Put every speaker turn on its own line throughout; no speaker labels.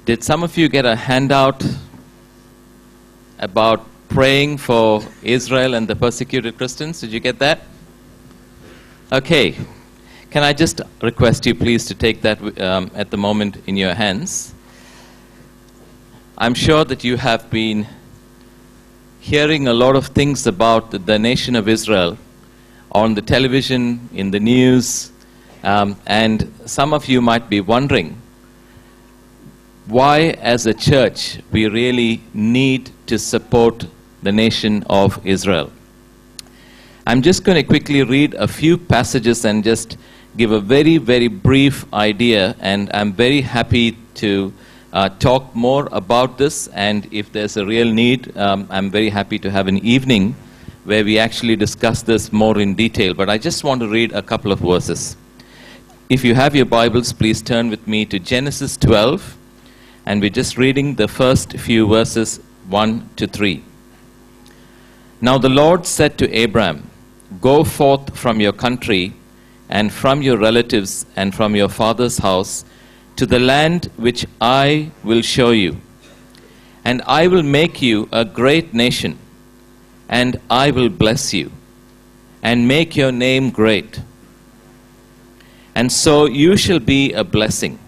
Did some of you get a handout about praying for Israel and the persecuted Christians? Did you get that? Okay. Can I just request you please to take that at the moment in your hands? I'm sure that you have been hearing a lot of things about the nation of Israel on the television, in the news, and some of you might be wondering why, as a church, we really need to support the nation of Israel. I'm just going to quickly read a few passages and just give a very, very brief idea, and I'm very happy to talk more about this, and if there's a real need, I'm very happy to have an evening where we actually discuss this more in detail. But I just want to read a couple of verses. If you have your Bibles, please turn with me to Genesis 12. And we're just reading the first few verses, 1 to 3. Now the Lord said to Abram, "Go forth from your country and from your relatives and from your father's house to the land which I will show you. And I will make you a great nation, and I will bless you, and make your name great. And so you shall be a blessing."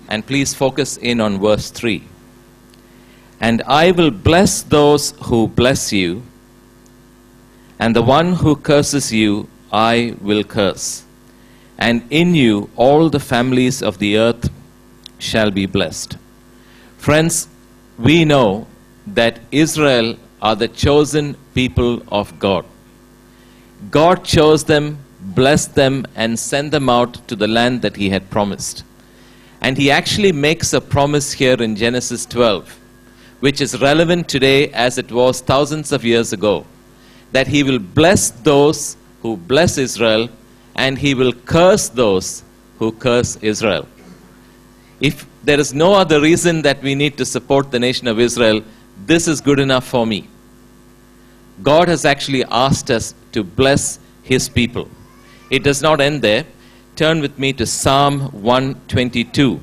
And please focus in on verse 3. "And I will bless those who bless you, and the one who curses you I will curse. And in you all the families of the earth shall be blessed." Friends, we know that Israel are the chosen people of God. God chose them, blessed them, and sent them out to the land that He had promised. And He actually makes a promise here in Genesis 12, which is relevant today as it was thousands of years ago, that He will bless those who bless Israel, and He will curse those who curse Israel. If there is no other reason that we need to support the nation of Israel, this is good enough for me. God has actually asked us to bless His people. It does not end there. Turn with me to Psalm 122.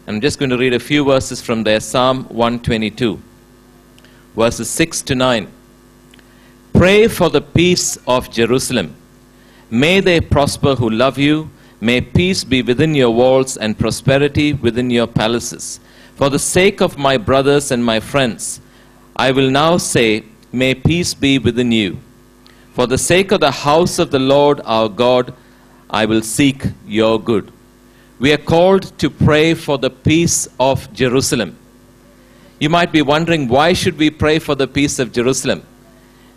I'm just going to read a few verses from there. Psalm 122, verses 6 to 9. "Pray for the peace of Jerusalem. May they prosper who love you. May peace be within your walls and prosperity within your palaces. For the sake of my brothers and my friends, I will now say, may peace be within you. For the sake of the house of the Lord our God, I will seek your good." We are called to pray for the peace of Jerusalem. You might be wondering, why should we pray for the peace of Jerusalem?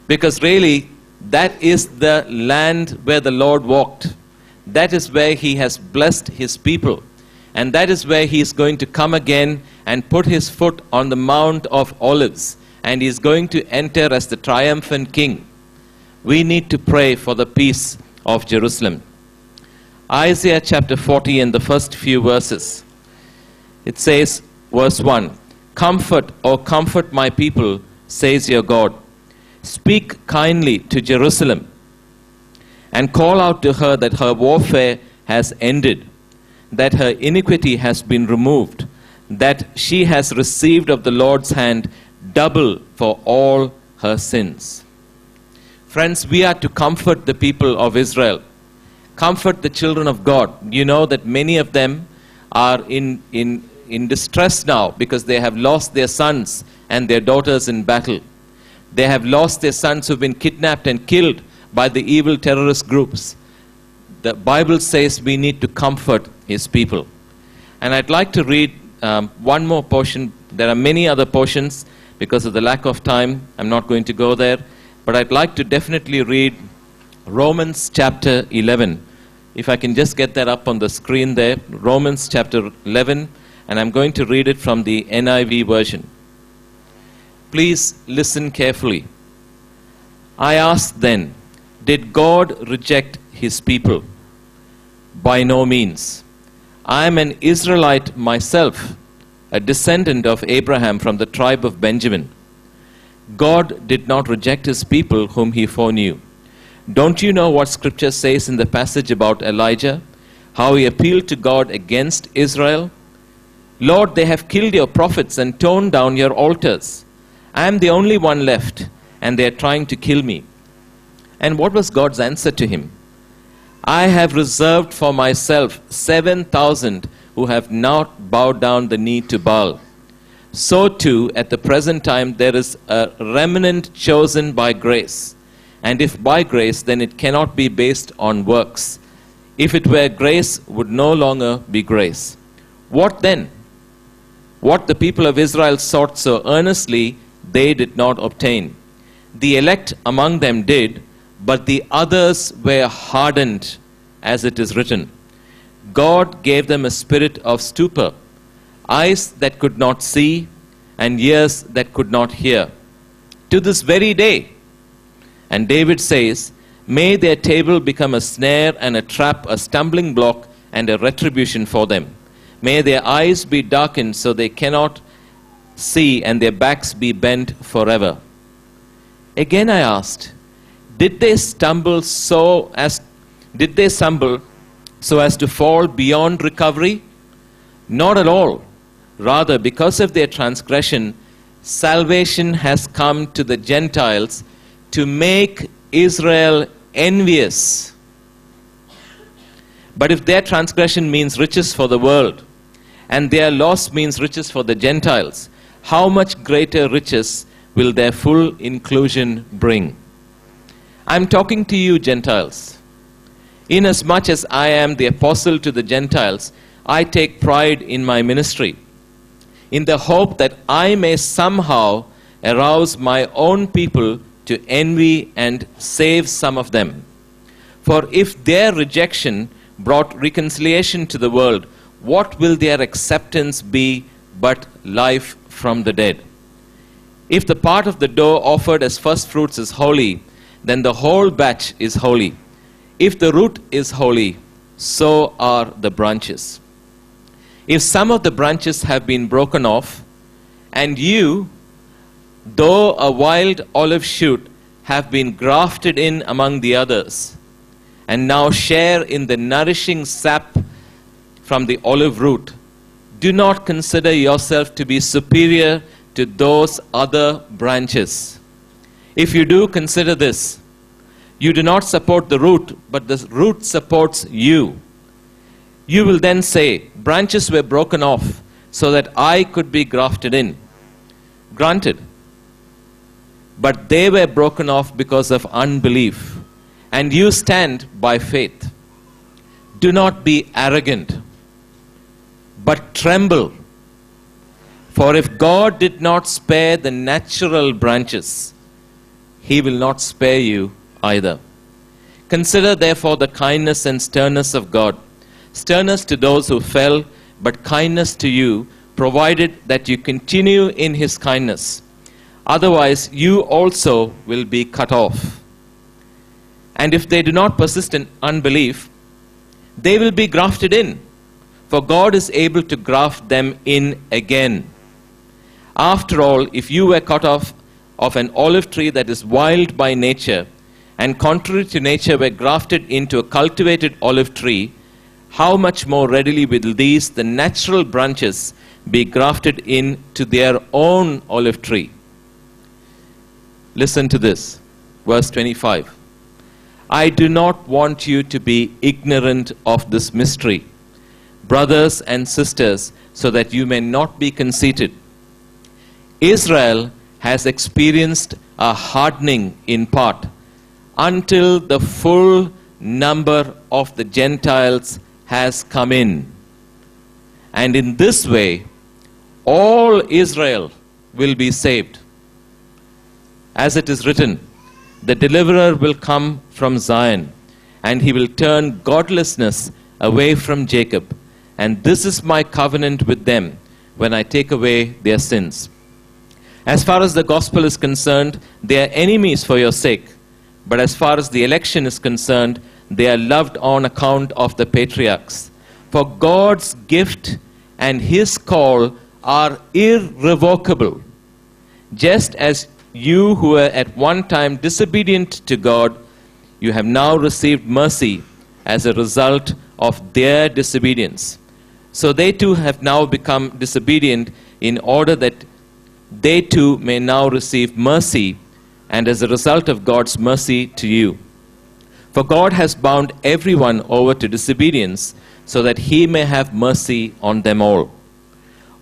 Because really, that is the land where the Lord walked. That is where He has blessed His people. And that is where He is going to come again and put His foot on the Mount of Olives. And He is going to enter as the triumphant King. We need to pray for the peace of Jerusalem. Isaiah chapter 40 and the first few verses. It says, verse 1, "Comfort, O comfort my people, says your God. Speak kindly to Jerusalem, and call out to her that her warfare has ended, that her iniquity has been removed, that she has received of the Lord's hand double for all her sins." Friends, we are to comfort the people of Israel. Comfort the children of God. You know that many of them are in distress now because they have lost their sons and their daughters in battle. They have lost their sons who've been kidnapped and killed by the evil terrorist groups. The Bible says we need to comfort His people. And I'd like to read one more portion. There are many other portions. Because of the lack of time, I'm not going to go there. But I'd like to definitely read Romans chapter 11. If I can just get that up on the screen there. Romans chapter 11. And I'm going to read it from the NIV version. Please listen carefully. "I ask then, did God reject His people? By no means. I am an Israelite myself, a descendant of Abraham from the tribe of Benjamin. God did not reject His people whom He foreknew. Don't you know what Scripture says in the passage about Elijah? How he appealed to God against Israel? Lord, they have killed your prophets and torn down your altars. I am the only one left, and they are trying to kill me. And what was God's answer to him? I have reserved for myself 7,000 who have not bowed down the knee to Baal. So too, at the present time, there is a remnant chosen by grace. And if by grace, then it cannot be based on works. If it were grace, would no longer be grace. What then? What the people of Israel sought so earnestly, they did not obtain. The elect among them did, but the others were hardened, as it is written. God gave them a spirit of stupor, eyes that could not see, and ears that could not hear, to this very day. And David says, may their table become a snare and a trap, a stumbling block and a retribution for them. May their eyes be darkened so they cannot see, and their backs be bent forever. Again I asked, did they stumble so as to fall beyond recovery? Not at all. Rather, because of their transgression, salvation has come to the Gentiles to make Israel envious. But if their transgression means riches for the world, and their loss means riches for the Gentiles, how much greater riches will their full inclusion bring? I'm talking to you, Gentiles. Inasmuch as I am the apostle to the Gentiles, I take pride in my ministry, in the hope that I may somehow arouse my own people to envy and save some of them. For if their rejection brought reconciliation to the world, what will their acceptance be but life from the dead? If the part of the dough offered as first fruits is holy, then the whole batch is holy. If the root is holy, so are the branches. If some of the branches have been broken off, and you, though a wild olive shoot, have been grafted in among the others, and now share in the nourishing sap from the olive root, do not consider yourself to be superior to those other branches. If you do, consider this. You do not support the root, but the root supports you. You will then say, branches were broken off so that I could be grafted in. Granted. But they were broken off because of unbelief, and you stand by faith. Do not be arrogant, but tremble. For if God did not spare the natural branches, He will not spare you either. Consider therefore the kindness and sternness of God. Sternness to those who fell, but kindness to you, provided that you continue in His kindness. Otherwise, you also will be cut off. And if they do not persist in unbelief, they will be grafted in, for God is able to graft them in again. After all, if you were cut off of an olive tree that is wild by nature, and contrary to nature were grafted into a cultivated olive tree, how much more readily will these, the natural branches, be grafted into their own olive tree? Listen to this, verse 25. I do not want you to be ignorant of this mystery, brothers and sisters, so that you may not be conceited. Israel has experienced a hardening in part, until the full number of the Gentiles has come in. And in this way, all Israel will be saved. As it is written, the deliverer will come from Zion, and he will turn godlessness away from Jacob. And this is my covenant with them when I take away their sins. As far as the gospel is concerned, they are enemies for your sake. But as far as the election is concerned, they are loved on account of the patriarchs. For God's gift and His call are irrevocable. Just as you who were at one time disobedient to God, you have now received mercy as a result of their disobedience. So they too have now become disobedient in order that they too may now receive mercy, and as a result of God's mercy to you. For God has bound everyone over to disobedience, so that he may have mercy on them all.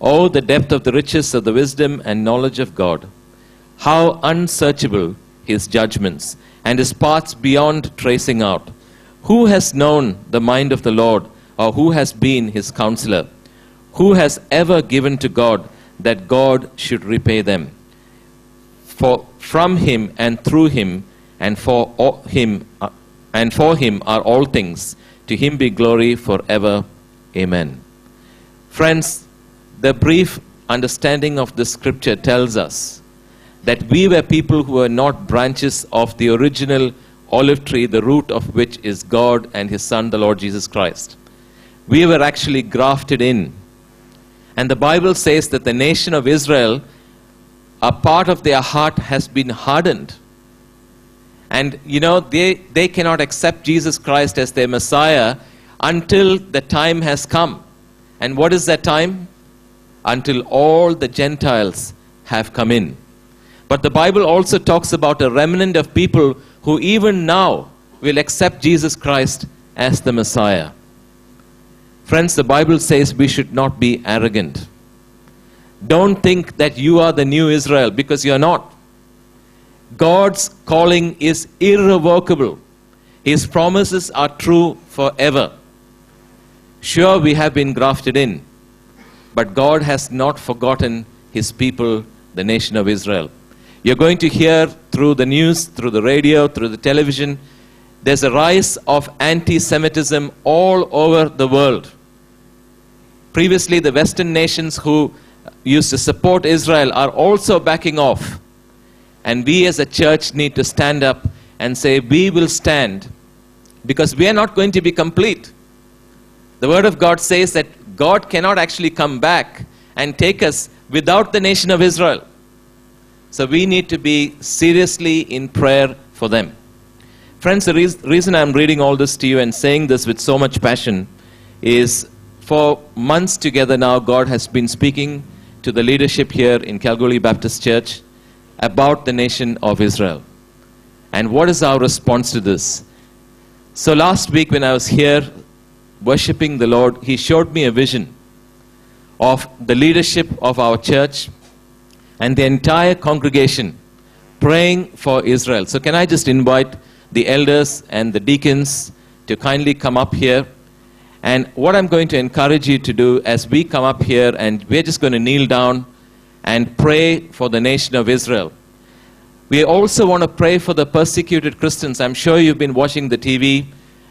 Oh, the depth of the riches of the wisdom and knowledge of God! How unsearchable his judgments, and his paths beyond tracing out! Who has known the mind of the Lord, or who has been his counselor? Who has ever given to God that God should repay them? For from him and through him and for him are all things. To him be glory forever. Amen. Friends, the brief understanding of the scripture tells us that we were people who were not branches of the original olive tree, the root of which is God and his Son, the Lord Jesus Christ. We were actually grafted in. And the Bible says that the nation of Israel, a part of their heart has been hardened. And you know, they cannot accept Jesus Christ as their Messiah until the time has come. And what is that time? Until all the Gentiles have come in. But the Bible also talks about a remnant of people who even now will accept Jesus Christ as the Messiah. Friends, the Bible says we should not be arrogant. Don't think that you are the new Israel, because you are not. God's calling is irrevocable. His promises are true forever. Sure, we have been grafted in, but God has not forgotten his people, the nation of Israel. You're going to hear through the news, through the radio, through the television, there's a rise of anti-Semitism all over the world. Previously, the Western nations who used to support Israel are also backing off. And we as a church need to stand up and say, we will stand, because we are not going to be complete. The Word of God says that God cannot actually come back and take us without the nation of Israel. So we need to be seriously in prayer for them. Friends, the reason I'm reading all this to you and saying this with so much passion is, for months together now, God has been speaking to the leadership here in Kalgoorlie Baptist Church about the nation of Israel. And what is our response to this? So last week when I was here worshiping the Lord, he showed me a vision of the leadership of our church and the entire congregation praying for Israel. So can I just invite the elders and the deacons to kindly come up here? And what I'm going to encourage you to do as we come up here, and we're just going to kneel down and pray for the nation of Israel. We also want to pray for the persecuted Christians. I'm sure you've been watching the TV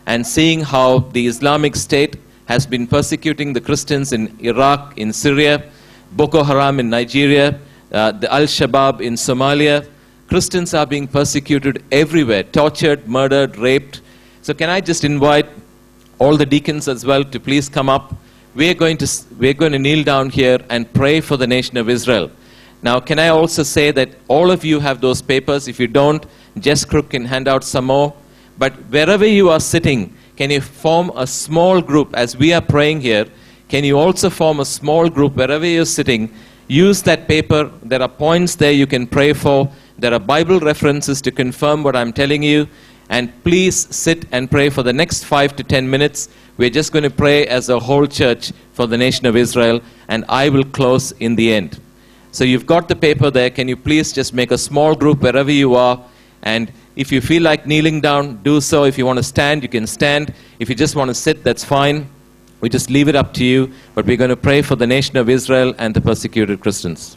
and seeing how the Islamic State has been persecuting the Christians in Iraq, in Syria, Boko Haram in Nigeria, the Al-Shabaab in Somalia. Christians are being persecuted everywhere, tortured, murdered, raped. So can I just invite all the deacons as well to please come up. We're going to kneel down here and pray for the nation of Israel. Now, can I also say that all of you have those papers. If you don't, Jess Crook can hand out some more. But wherever you are sitting, can you form a small group as we are praying here? Can you also form a small group wherever you're sitting? Use that paper. There are points there you can pray for. There are Bible references to confirm what I'm telling you. And please sit and pray for the next 5 to 10 minutes. We're just going to pray as a whole church for the nation of Israel, and I will close in the end. So you've got the paper there. Can you please just make a small group wherever you are? And if you feel like kneeling down, do so. If you want to stand, you can stand. If you just want to sit, that's fine. We just leave it up to you. But we're going to pray for the nation of Israel and the persecuted Christians.